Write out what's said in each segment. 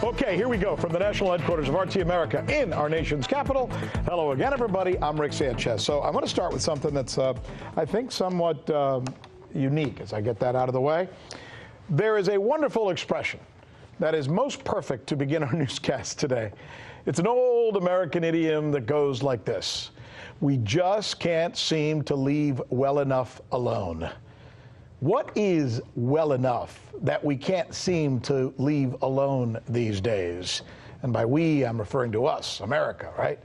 Okay, here we go from the national headquarters of RT America in our nation's capital. Hello again, everybody. I'm Rick Sanchez. So I'm going to start with something that's, I think, somewhat unique as I get that out of the way. There is a wonderful expression that is most perfect to begin our newscast today. It's an old American idiom that goes like this: we just can't seem to leave well enough alone. What is well enough that we can't seem to leave alone these days? And by we, I'm referring to us, America, right?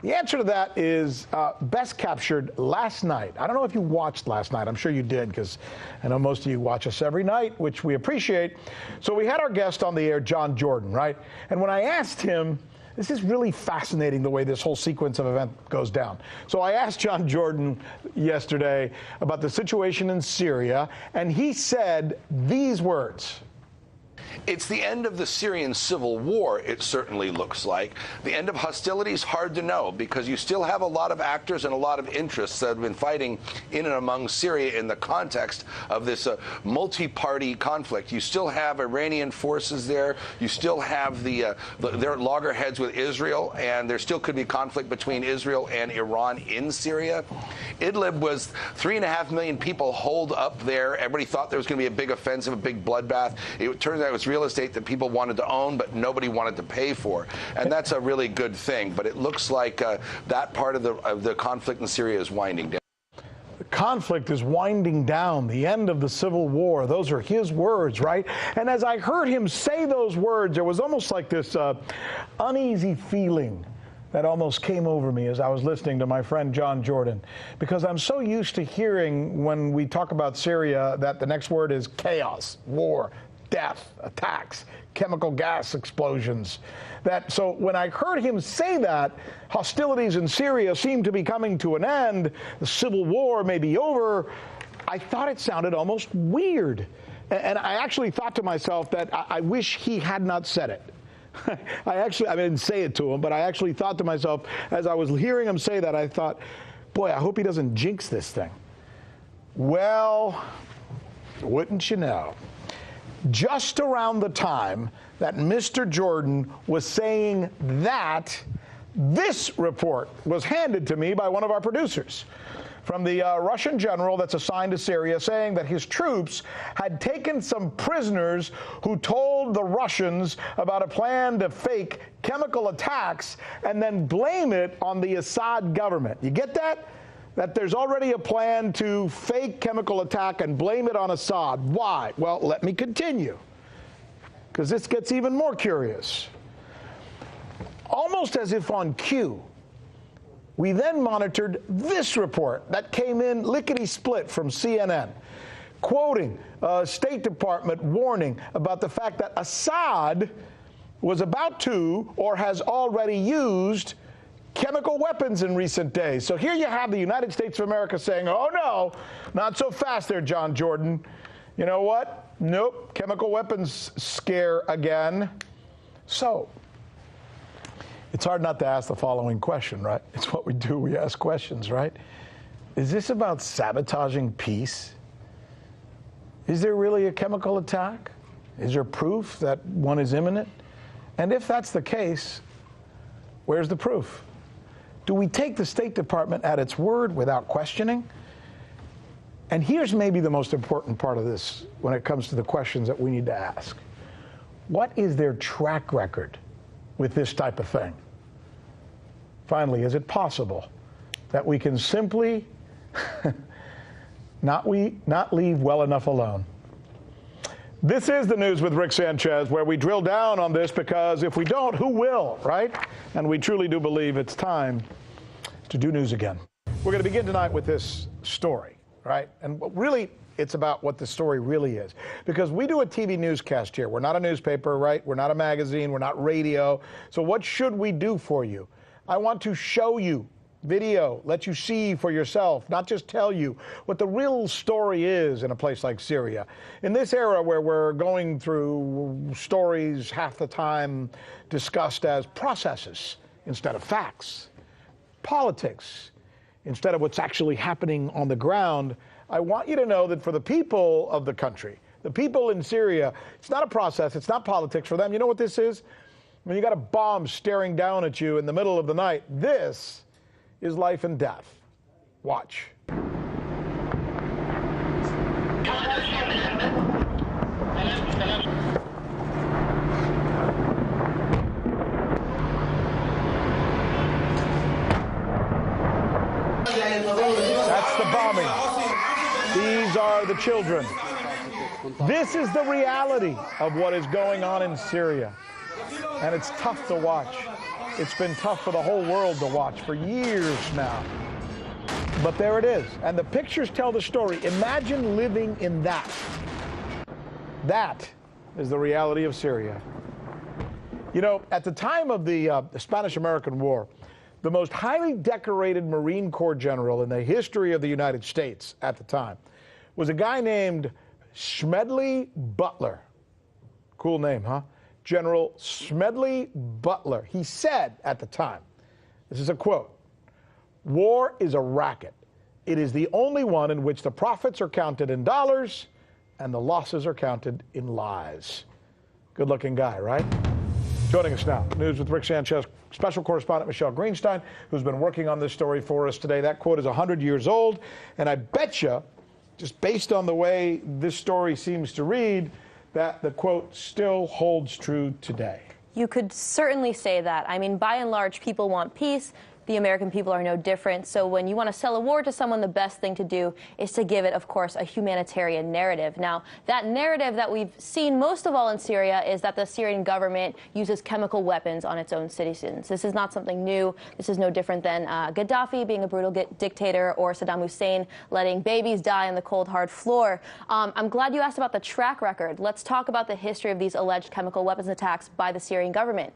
The answer to that is best captured last night. I don't know if you watched last night. I'm sure you did, because I know most of you watch us every night, which we appreciate. So we had our guest on the air, John Jordan, right? And when I asked him, this is really fascinating the way this whole sequence of events goes down. So I asked John Jordan yesterday about the situation in Syria, and he said these words. It's the end of the Syrian civil war, it certainly looks like. The end of hostilities, hard to know, because you still have a lot of actors and a lot of interests that have been fighting in and among Syria in the context of this multi-party conflict. You still have Iranian forces there. You still have their loggerheads with Israel, and there still could be conflict between Israel and Iran in Syria. Idlib was 3.5 million people holed up there. Everybody thought there was going to be a big offensive, a big bloodbath. It turned out it was real estate that people wanted to own, but nobody wanted to pay for. And that's a really good thing. But it looks like that part of the conflict in Syria is winding down. The conflict is winding down, the end of the civil war. Those are his words, right? And as I heard him say those words, there was almost like this uneasy feeling that almost came over me as I was listening to my friend John Jordan, because I'm so used to hearing when we talk about Syria that the next word is chaos, war, death, attacks, chemical gas explosions. So when I heard him say that, hostilities in Syria seem to be coming to an end, the civil war may be over, I thought it sounded almost weird. And I actually thought to myself that I wish he had not said it. I didn't say it to him, but I actually thought to myself, as I was hearing him say that, I thought, boy, I hope he doesn't jinx this thing. Well, wouldn't you know? Just around the time that Mr. Jordan was saying that, this report was handed to me by one of our producers from the Russian general that's assigned to Syria, saying that his troops had taken some prisoners who told the Russians about a plan to fake chemical attacks and then blame it on the Assad government. You get that? That there's already a plan to fake chemical attack and blame it on Assad. Why? Well, let me continue, because this gets even more curious. Almost as if on cue, we then monitored this report that came in lickety-split from CNN, quoting a State Department warning about the fact that Assad was about to or has already used chemical weapons in recent days. So here you have the United States of America saying, oh no, not so fast there, John Jordan. You know what? Nope, chemical weapons scare again. So it's hard not to ask the following question, right? It's what we do, we ask questions, right? Is this about sabotaging peace? Is there really a chemical attack? Is there proof that one is imminent? And if that's the case, where's the proof? Do we take the State Department at its word without questioning? And here's maybe the most important part of this when it comes to the questions that we need to ask. What is their track record with this type of thing? Finally, is it possible that we can simply not leave well enough alone? This is the News with Rick Sanchez, where we drill down on this, because if we don't, who will, right? And we truly do believe it's time to do news again. We're going to begin tonight with this story, right? And really, it's about what the story really is. Because we do a TV newscast here. We're not a newspaper, right? We're not a magazine. We're not radio. So what should we do for you? I want to show you video, let you see for yourself, not just tell you what the real story is in a place like Syria. In this era where we're going through stories half the time discussed as processes instead of facts, politics instead of what's actually happening on the ground, I want you to know that for the people of the country, The people in Syria, it's not a process, it's not politics for them. You know what this is? When you got a bomb staring down at you in the middle of the night, this is life and death. Watch. That's the bombing. These are the children. This is the reality of what is going on in Syria. And it's tough to watch. It's been tough for the whole world to watch for years now. But there it is. And the pictures tell the story. Imagine living in that. That is the reality of Syria. You know, at the time of the Spanish-American War, the most highly decorated Marine Corps general in the history of the United States at the time was a guy named Smedley Butler. Cool name, huh? General Smedley Butler. He said at the time, this is a quote, "War is a racket. It is the only one in which the profits are counted in dollars and the losses are counted in lies." Good-looking guy, right? Joining us now, News with Rick Sanchez, special correspondent Michelle Greenstein, who's been working on this story for us today. That quote is 100 years old, and I bet you, just based on the way this story seems to read, that the quote still holds true today. You could certainly say that. I mean, by and large, people want peace. The American people are no different. So when you want to sell a war to someone, the best thing to do is to give it, of course, a humanitarian narrative. Now, that narrative that we've seen most of all in Syria is that the Syrian government uses chemical weapons on its own citizens. This is not something new. This is no different than Gaddafi being a brutal dictator or Saddam Hussein letting babies die on the cold, hard floor. I'm glad you asked about the track record. Let's talk about the history of these alleged chemical weapons attacks by the Syrian government.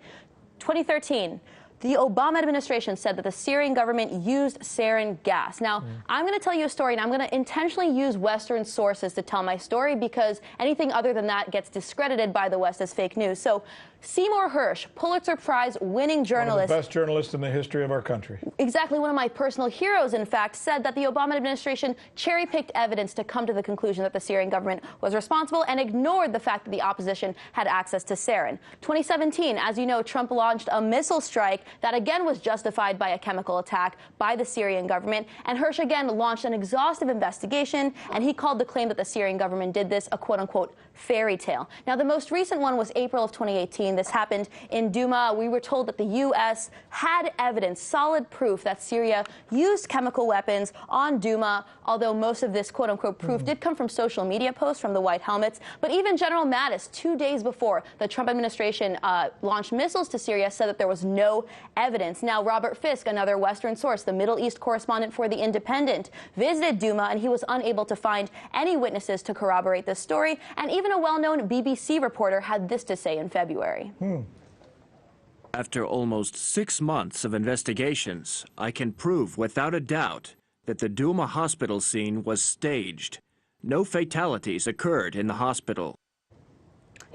2013. The Obama administration said that the Syrian government used sarin gas. Now, I'm going to tell you a story, and I'm going to intentionally use Western sources to tell my story because anything other than that gets discredited by the West as fake news. So, Seymour Hersh, Pulitzer Prize winning journalist. One of the best journalists in the history of our country. Exactly, one of my personal heroes, in fact, said that the Obama administration cherry-picked evidence to come to the conclusion that the Syrian government was responsible and ignored the fact that the opposition had access to sarin. 2017, as you know, Trump launched a missile strike that again was justified by a chemical attack by the Syrian government. And Hersh again launched an exhaustive investigation, and he called the claim that the Syrian government did this a quote-unquote fairy tale. Now, the most recent one was April of 2018. This happened in Duma. We were told that the U.S. had evidence, solid proof that Syria used chemical weapons on Duma, although most of this quote-unquote proof did come from social media posts from the White Helmets. But even General Mattis, 2 days before the Trump administration launched missiles to Syria, said that there was no evidence. Now, Robert Fisk, another Western source, the Middle East correspondent for The Independent, visited Duma, and he was unable to find any witnesses to corroborate this story. And even a well-known BBC reporter had this to say in February. After almost 6 months of investigations, I can prove without a doubt that the Duma hospital scene was staged. No fatalities occurred in the hospital.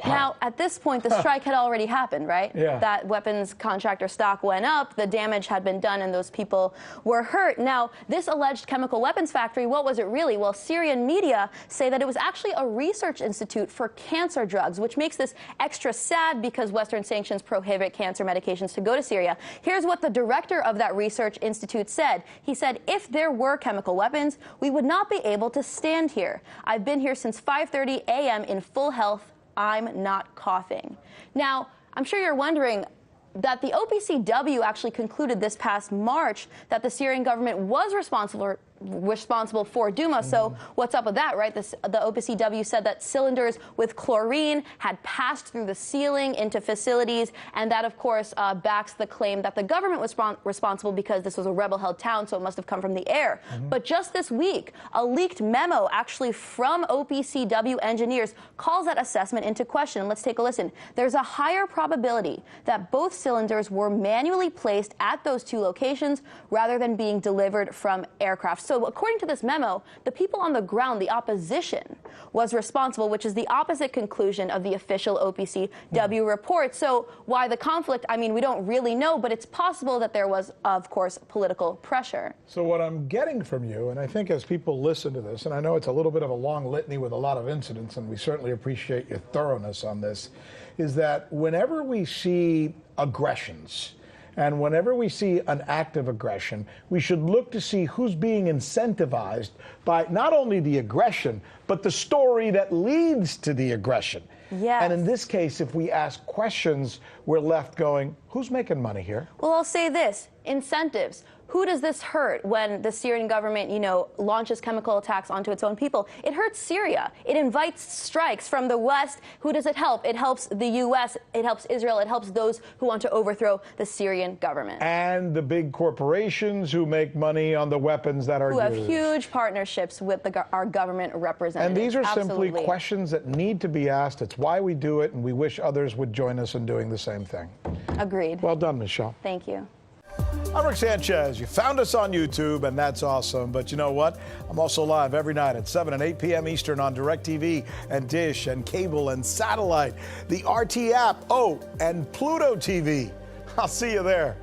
Wow. Now, at this point, the strike had already happened, right? Yeah. That weapons contractor stock went up, the damage had been done, and those people were hurt. Now, this alleged chemical weapons factory, what was it really? Well, Syrian media say that it was actually a research institute for cancer drugs, which makes this extra sad because Western sanctions prohibit cancer medications to go to Syria. Here's what the director of that research institute said. He said, if there were chemical weapons, we would not be able to stand here. I've been here since 5:30 a.m. in full health. I'm not coughing. Now, I'm sure you're wondering that the OPCW actually concluded this past March that the Syrian government was responsible for Duma. So what's up with that, right? The OPCW said that cylinders with chlorine had passed through the ceiling into facilities, and that, of course, backs the claim that the government was responsible because this was a rebel-held town, so it must have come from the air. But just this week, a leaked memo actually from OPCW engineers calls that assessment into question. Let's take a listen. There's a higher probability that both cylinders were manually placed at those two locations rather than being delivered from aircraft. So according to this memo, the people on the ground, the opposition, was responsible, which is the opposite conclusion of the official OPCW report. So why the conflict? I mean, we don't really know, but it's possible that there was, of course, political pressure. So what I'm getting from you, and I think as people listen to this, and I know it's a little bit of a long litany with a lot of incidents, and we certainly appreciate your thoroughness on this, is that whenever we see aggressions, and whenever we see an act of aggression, we should look to see who's being incentivized by not only the aggression, but the story that leads to the aggression. Yes. And in this case, if we ask questions, we're left going, who's making money here? Well, I'll say this, incentives. Who does this hurt when the Syrian government, launches chemical attacks onto its own people? It hurts Syria. It invites strikes from the West. Who does it help? It helps the U.S., it helps Israel, it helps those who want to overthrow the Syrian government. And the big corporations who make money on the weapons that are Who have used. Huge partnerships with our government representatives. And these are Absolutely. simply questions that need to be asked. It's why we do it, and we wish others would join us in doing the same thing. Agreed. Well done, Michelle. Thank you. I'm Rick Sanchez. You found us on YouTube, and that's awesome. But you know what? I'm also live every night at 7 and 8 p.m. Eastern on DirecTV and Dish and cable and satellite, the RT app, and Pluto TV. I'll see you there.